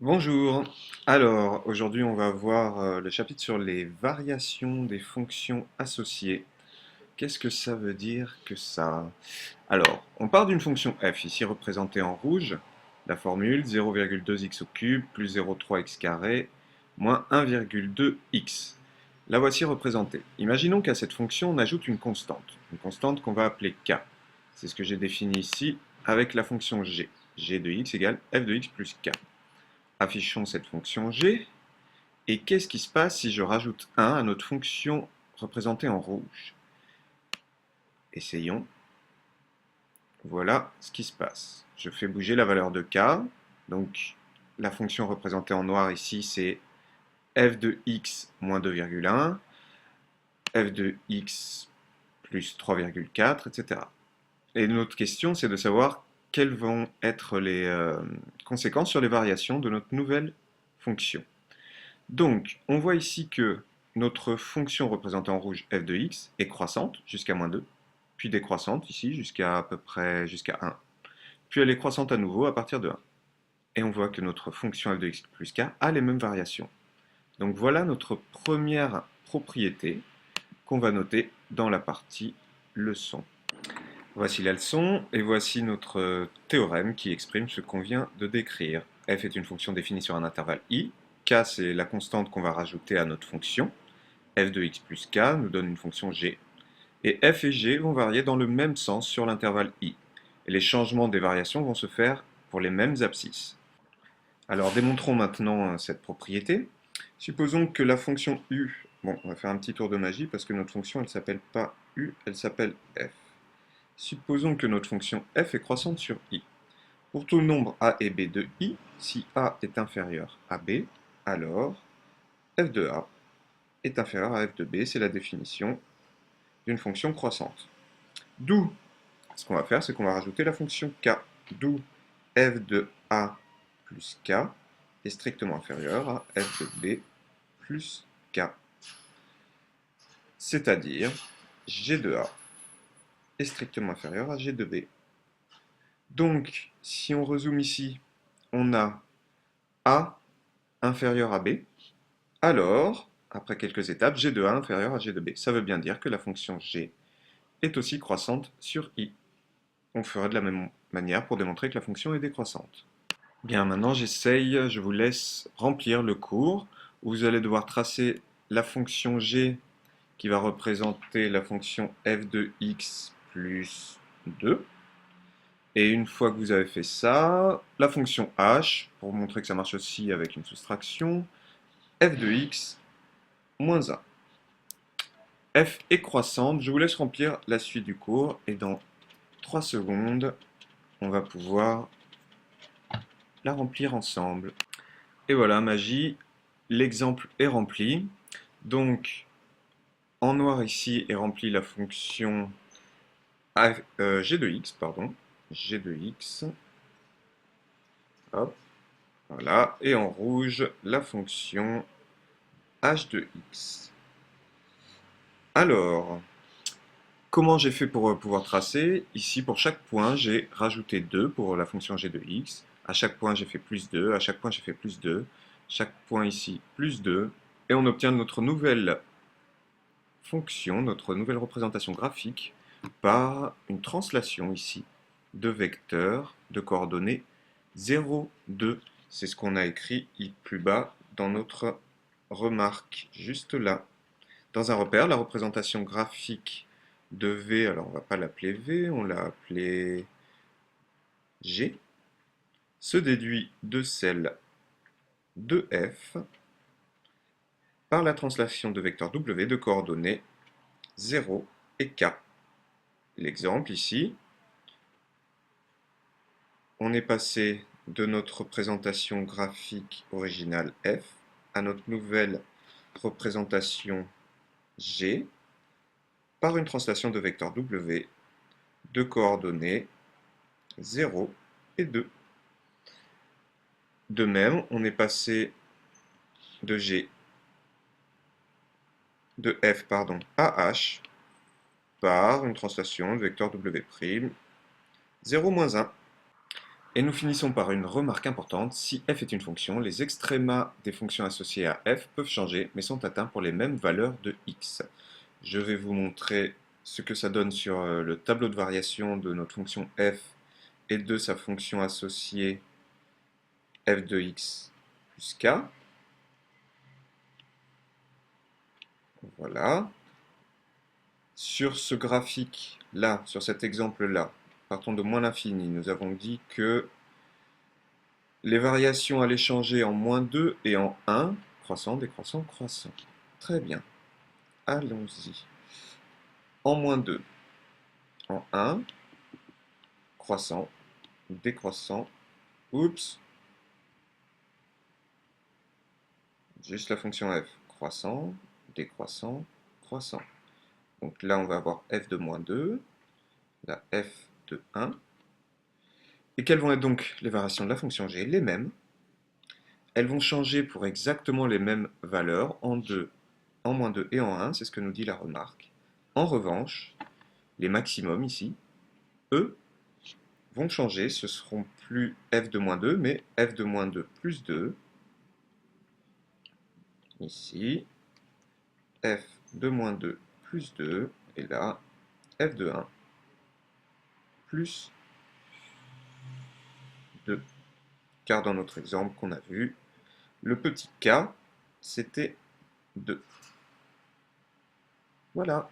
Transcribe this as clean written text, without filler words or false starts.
Bonjour. Alors, aujourd'hui, on va voir le chapitre sur les variations des fonctions associées. Qu'est-ce que ça veut dire que ça? Alors, on part d'une fonction f, ici représentée en rouge, la formule 0,2x au cube plus 0,3x carré moins 1,2x. La voici représentée. Imaginons qu'à cette fonction, on ajoute une constante qu'on va appeler k. C'est ce que j'ai défini ici avec la fonction g de x égale f de x plus k. Affichons cette fonction g. Et qu'est-ce qui se passe si je rajoute 1 à notre fonction représentée en rouge? Essayons. Voilà ce qui se passe. Je fais bouger la valeur de k. Donc la fonction représentée en noir ici, c'est f de x moins 2,1, f de x plus 3,4, etc. Et notre question, c'est de savoir quelles vont être les conséquences sur les variations de notre nouvelle fonction. Donc, on voit ici que notre fonction représentée en rouge f de x est croissante jusqu'à moins 2, puis décroissante ici jusqu'à peu près jusqu'à 1, puis elle est croissante à nouveau à partir de 1. Et on voit que notre fonction f de x plus k a les mêmes variations. Donc voilà notre première propriété qu'on va noter dans la partie leçon. Voici la leçon et voici notre théorème qui exprime ce qu'on vient de décrire. F est une fonction définie sur un intervalle i, k c'est la constante qu'on va rajouter à notre fonction, f de x plus k nous donne une fonction g. Et f et g vont varier dans le même sens sur l'intervalle i. Et les changements des variations vont se faire pour les mêmes abscisses. Alors démontrons maintenant cette propriété. Supposons que la fonction u, bon on va faire un petit tour de magie parce que notre fonction elle ne s'appelle pas u, elle s'appelle f. Supposons que notre fonction f est croissante sur i. Pour tout nombre a et b de i, si a est inférieur à b, alors f de a est inférieur à f de b, c'est la définition d'une fonction croissante. D'où, ce qu'on va faire, c'est qu'on va rajouter la fonction k, d'où f de a plus k est strictement inférieur à f de b plus k. C'est-à-dire g de a est strictement inférieur à g de b. Donc, si on résume ici, on a a inférieur à b, alors, après quelques étapes, g de a inférieur à g de b. Ça veut bien dire que la fonction g est aussi croissante sur i. On fera de la même manière pour démontrer que la fonction est décroissante. Bien, maintenant j'essaye, je vous laisse remplir le cours, où vous allez devoir tracer la fonction g qui va représenter la fonction f de x plus 2. Et une fois que vous avez fait ça, la fonction h, pour montrer que ça marche aussi avec une soustraction, f de x moins 1. F est croissante, je vous laisse remplir la suite du cours, et dans 3 secondes, on va pouvoir la remplir ensemble. Et voilà, magie, l'exemple est rempli. Donc, en noir ici est remplie la fonction g de x, pardon, g de x, hop, voilà, et en rouge, la fonction h de x. Alors, comment j'ai fait pour pouvoir tracer? Ici, pour chaque point, j'ai rajouté 2 pour la fonction g de x. À chaque point, j'ai fait plus 2. À chaque point, j'ai fait plus 2. Chaque point ici, plus 2. Et on obtient notre nouvelle fonction, notre nouvelle représentation graphique, par une translation ici de vecteurs de coordonnées 0, 2. C'est ce qu'on a écrit plus bas dans notre remarque, juste là. Dans un repère, la représentation graphique de V, alors on ne va pas l'appeler V, on l'a appelé G, se déduit de celle de F par la translation de vecteur W de coordonnées 0 et K. L'exemple ici, on est passé de notre représentation graphique originale F à notre nouvelle représentation G par une translation de vecteur W de coordonnées 0 et 2. De même, on est passé de G, de F pardon, à H par une translation de vecteur W', 0, moins 1. Et nous finissons par une remarque importante, si f est une fonction, les extrémas des fonctions associées à f peuvent changer, mais sont atteints pour les mêmes valeurs de x. Je vais vous montrer ce que ça donne sur le tableau de variation de notre fonction f et de sa fonction associée f de x plus k. Voilà. Sur ce graphique-là, sur cet exemple-là, partons de moins l'infini, nous avons dit que les variations allaient changer en -2 et en 1, croissant, décroissant, croissant. Très bien. Allons-y. En -2, en 1, croissant, décroissant, oups, juste la fonction f, croissant, décroissant, croissant. Donc là, on va avoir f de -2, la f de 1. Et quelles vont être donc les variations de la fonction g? Les mêmes. Elles vont changer pour exactement les mêmes valeurs en 2, en -2 et en 1, c'est ce que nous dit la remarque. En revanche, les maximums ici, eux, vont changer, ce seront plus f de -2, mais f de -2 plus 2, ici, f de -2 plus 2, et là, f de 1 plus 2. Car dans notre exemple qu'on a vu, le petit k, c'était 2. Voilà.